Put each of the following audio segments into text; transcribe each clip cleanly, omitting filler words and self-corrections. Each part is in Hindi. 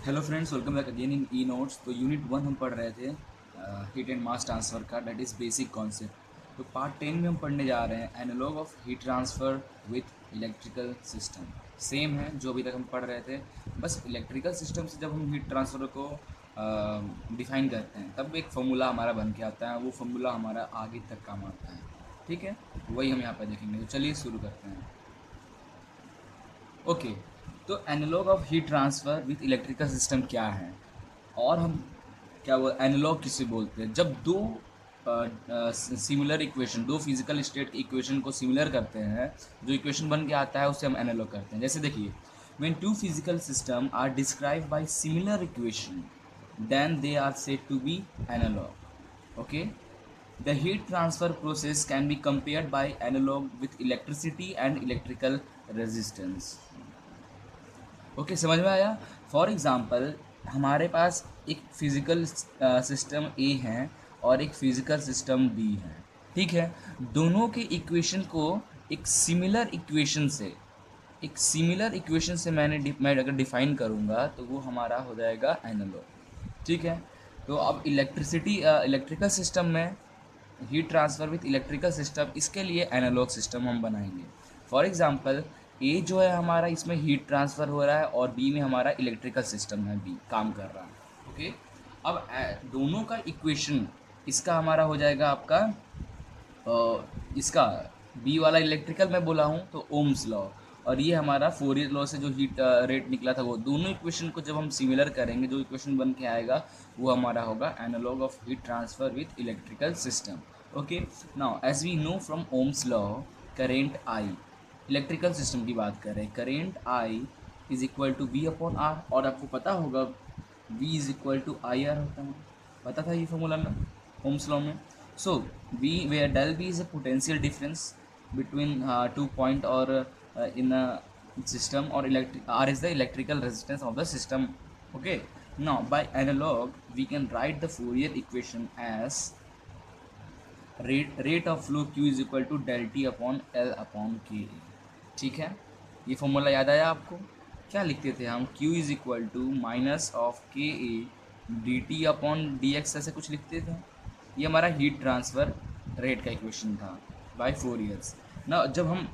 Hello friends, welcome back again in E notes. तो यूनिट 1 हम पढ़ रहे थे हीट एंड मास ट्रांसफ़र का, दैट इज़ बेसिक कॉन्सेप्ट। तो पार्ट 10 में हम पढ़ने जा रहे हैं analogue of heat transfer with electrical system. Same है जो अभी तक हम पढ़ रहे थे, बस इलेक्ट्रिकल सिस्टम से जब हम हीट ट्रांसफ़र को डिफ़ाइन करते हैं तब एक फार्मूला हमारा बन के आता है, वो फार्मूला हमारा आगे तक काम आता है। ठीक है, वही हम यहाँ पर देखेंगे। तो चलिए शुरू करते हैं। ओके, तो analogue of heat transfer with electrical system क्या है, और हम क्या वो एनालॉग किसे बोलते हैं? जब दो सिमिलर इक्वेशन, दो फिजिकल स्टेट की इक्वेशन को सिमिलर करते हैं, जो इक्वेशन बन के आता है उसे हम एनालॉग करते हैं। जैसे देखिए, when two physical system are described by similar equation then they are said to be analogue. Okay, the heat transfer process can be compared by analog with electricity and electrical resistance. Okay, समझ में आया? फॉर एग्ज़ाम्पल, हमारे पास एक फिज़िकल सिस्टम ए है और एक फिज़िकल सिस्टम बी है। ठीक है, दोनों के इक्वेशन को एक सिमिलर इक्वेशन से मैं अगर डिफ़ाइन करूँगा तो वो हमारा हो जाएगा एनालॉग। ठीक है, तो अब इलेक्ट्रिकल सिस्टम में heat transfer with electrical system, इसके लिए एनालॉग सिस्टम हम बनाएंगे। फॉर एग्ज़ाम्पल, ए जो है हमारा, इसमें हीट ट्रांसफ़र हो रहा है और बी में हमारा इलेक्ट्रिकल सिस्टम है, बी काम कर रहा है। ओके, अब दोनों का इक्वेशन, इसका हमारा हो जाएगा आपका इसका बी वाला इलेक्ट्रिकल में बोला हूँ तो ओम्स लॉ, और ये हमारा फोरियर लॉ से जो हीट रेट निकला था, वो दोनों इक्वेशन को जब हम सिमिलर करेंगे, जो इक्वेशन बन के आएगा वो हमारा होगा analogue of heat transfer with electrical system. Okay, now as we know from Ohm's law, current I, electrical system की बात करें, current I is equal to V upon R, और आपको पता होगा V is equal to I R होता है, पता था ये फॉर्मूला में ओम्स लॉ में। So V, where del V is a potential difference between two point, or in a system, or R is the electrical resistance of the system. Okay, now by analog we can write the Fourier equation as rate of flow Q is equal to del T upon L upon K। ठीक है, ये फॉर्मूला याद आया आपको? क्या लिखते थे हम? Q is equal to minus of K A D T upon D X, ऐसे कुछ लिखते थे। ये हमारा हीट ट्रांसफ़र रेट का इक्वेशन था बाय फोरियर्स ना। जब हम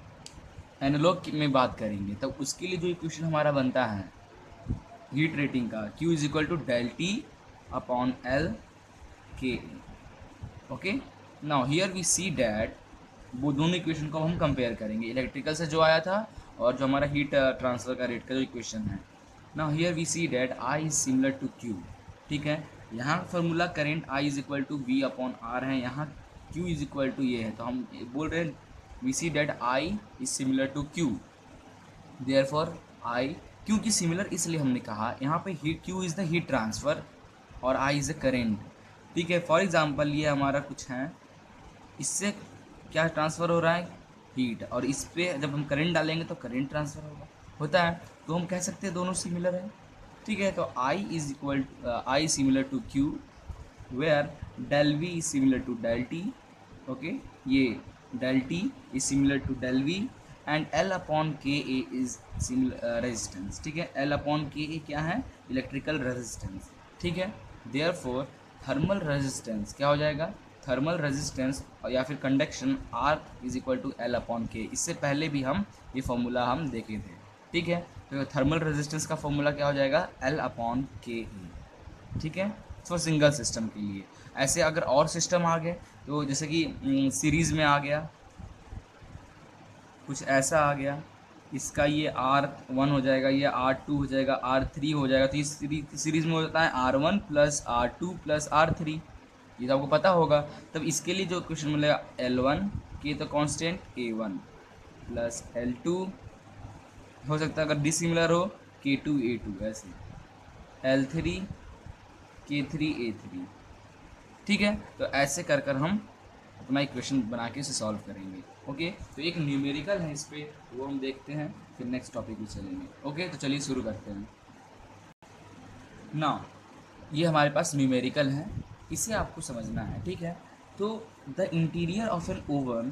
एनालॉग में बात करेंगे तब उसके लिए जो इक्वेशन हमारा बनता है हीट रेटिंग का, Q is equal to del T upon L K. Okay, now here we see that वो दोनों इक्वेशन को हम कंपेयर करेंगे, इलेक्ट्रिकल से जो आया था और जो हमारा हीट ट्रांसफ़र का रेट का जो इक्वेशन है। Now here we see that I is similar to Q. ठीक है, यहाँ formula current I is equal to V upon R है, यहाँ क्यू इज इक्वल टू ये है, तो हम बोल रहे हैं we see that I is similar to Q. Therefore I, क्योंकि सिमिलर इसलिए हमने कहा, यहाँ पे heat Q is the heat transfer और आई इज़ द करेंट। ठीक है, फॉर एग्जांपल ये हमारा कुछ है, इससे क्या ट्रांसफ़र हो रहा है? हीट, और इस पर जब हम करंट डालेंगे तो करंट ट्रांसफ़र होता है, तो हम कह सकते हैं दोनों सिमिलर हैं। ठीक है, तो I is equal I similar to Q, where del V is similar to del T. Okay, ये del T is similar to del V, and L upon K A is similar resistance. ठीक है, एल अपॉन के ए क्या है? Electrical resistance. ठीक है, देयरफॉर थर्मल रेजिस्टेंस क्या हो जाएगा? थर्मल रेजिस्टेंस या फिर conduction R is equal to L upon K. इससे पहले भी हम ये फॉर्मूला हम देखे थे। ठीक है, तो थर्मल रेजिस्टेंस का फॉर्मूला क्या हो जाएगा? एल अपॉन के ई। ठीक है, फॉर सिंगल सिस्टम के लिए। ऐसे अगर और सिस्टम आ गए, तो जैसे कि सीरीज़ में आ गया, कुछ ऐसा आ गया, इसका ये R1 हो जाएगा, ये R2 हो जाएगा, R3 हो जाएगा, तो इस सीरीज़ में हो जाता है R1 plus R2 plus R3। ये तो आपको पता होगा। तब इसके लिए जो क्वेश्चन मिलेगा L1 के तो कांस्टेंट A1 प्लस L2 हो सकता है अगर डिसिमिलर हो K2 A2, ऐसे L3 K3 A3। ठीक है, तो ऐसे कर कर हम अपना इक्वेशन बना के इसे सॉल्व करेंगे। ओके, तो एक न्यूमेरिकल है इस पर, वो हम देखते हैं, फिर नेक्स्ट टॉपिक में चलेंगे। ओके, तो चलिए शुरू करते हैं। नाउ ये हमारे पास न्यूमेरिकल है, इसे आपको समझना है। ठीक है, तो the interior of an oven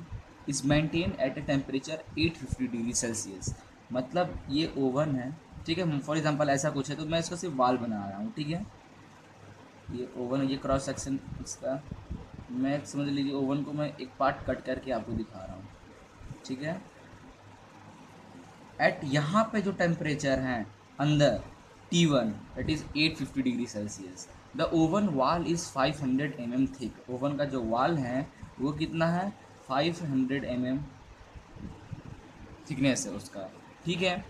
is maintain at a temperature 850 degree Celsius. मतलब ये ओवन है, ठीक है। फॉर एग्जांपल ऐसा कुछ है तो मैं इसका सिर्फ वाल बना रहा हूँ, ठीक है। ये ओवन, ये क्रॉस सेक्शन इसका, मैं समझ लीजिए ओवन को मैं एक पार्ट कट करके आपको दिखा रहा हूँ, ठीक है। एट यहाँ पे जो टेम्परेचर है अंदर T1 that is 850 degree Celsius, the oven wall is 500 mm thick. Oven का जो वाल है वो कितना है, 500 mm थिकनेस है उसका, ठीक है।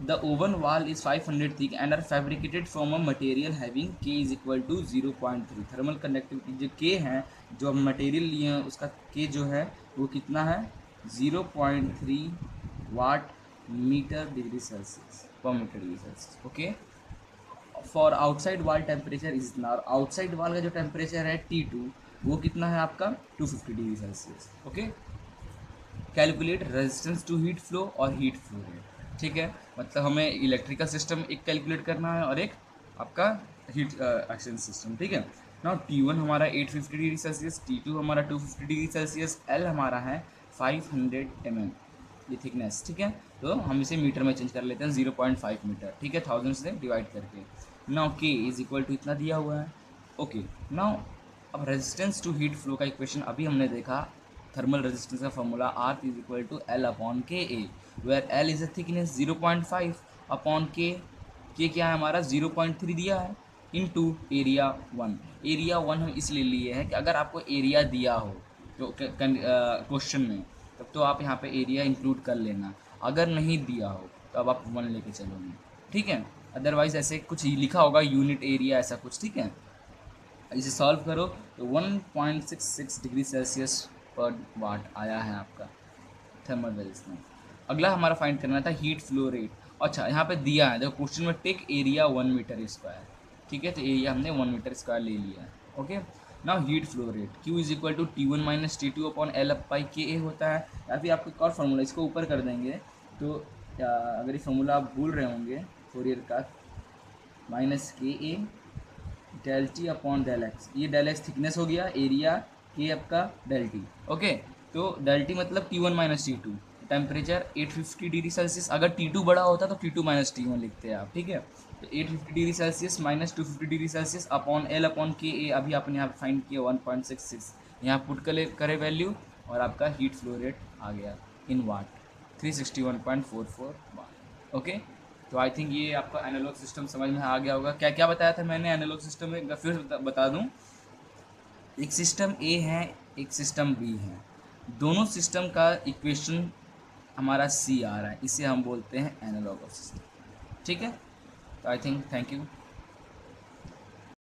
The oven wall is 500 thick and are fabricated from a material having K is equal to 0.3। Thermal conductivity जो K है, जो हम मटेरियल लिए हैं उसका K जो है वो कितना है, 0.3 watt metre degree Celsius per metre degree Celsius, okay. For outside wall temperature is इतना, और आउटसाइड वाल का जो टेम्परेचर है T2 वो कितना है आपका 250 degree Celsius, okay. Calculate resistance to heat flow और हीट फ्लो रेट, ठीक है। मतलब हमें इलेक्ट्रिकल सिस्टम एक कैलकुलेट करना है और एक आपका हीट एक्सचेंज सिस्टम, ठीक है। नाउ T1 हमारा 850 डिग्री सेल्सियस, T2 हमारा 250 डिग्री सेल्सियस, L हमारा है 500 mm ये थिकनेस, ठीक है। तो हम इसे मीटर में चेंज कर लेते हैं 0.5 मीटर, ठीक है, 1000 से डिवाइड करके। Now K is equal to इतना दिया हुआ है, ओके। नाउ अब रेजिस्टेंस टू हीट फ्लो का इक्वेशन अभी हमने देखा, थर्मल रेजिस्टेंस का formula R is equal to L upon K A, where L is a thickness 0.5 upon K क्या है हमारा 0.3 दिया है, इनटू एरिया 1। एरिया 1 हम इसलिए लिए हैं कि अगर आपको एरिया दिया हो तो क्वेश्चन में, तब तो आप यहाँ पे एरिया इंक्लूड कर लेना, अगर नहीं दिया हो तो अब आप 1 लेके चलोगे, ठीक है। अदरवाइज ऐसे कुछ लिखा होगा यूनिट एरिया ऐसा कुछ, ठीक है। इसे सॉल्व करो तो 1.66 डिग्री सेल्सियस पर वाट आया है आपका थर्मल रेजिस्टेंस। अगला हमारा फाइंड करना था हीट फ्लो रेट। अच्छा यहाँ पे दिया है, देखो क्वेश्चन में टेक एरिया 1 मीटर स्क्वायर, ठीक है, तो एरिया हमने 1 मीटर स्क्वायर ले लिया है, okay. Now heat flow rate Q is equal to T1 minus T2 upon L by K A होता है, या फिर आपको एक और फार्मूला इसको ऊपर कर देंगे तो अगर ये फार्मूला आप भूल रहे होंगे फोरियर का, minus K A del T upon del X, ये डेल एक्स थिकनेस हो गया, एरिया के आपका डेल टी, ओके। तो डेल टी मतलब T1 minus T2, temperature 850 degree Celsius, अगर T2 बड़ा होता तो T2 माइनस T1 लिखते हैं आप, ठीक है। तो 850 degree Celsius minus 250 degree Celsius upon L upon K ए, अभी आपने यहाँ फाइंड किया 1.66, यहाँ पुट करे वैल्यू और आपका हीट फ्लो रेट आ गया इन वाट 361.44 वाट, ओके। तो आई थिंक ये आपका एनालॉग सिस्टम समझ में आ गया होगा। क्या क्या बताया था मैंने एनालॉग सिस्टम में, फिर बता दूं, एक सिस्टम ए है एक सिस्टम बी है, दोनों सिस्टम का इक्वेशन हमारा सी आ रहा है, इसे हम बोलते हैं एनालॉग सिस्टम, ठीक है। तो आई थिंक थैंक यू।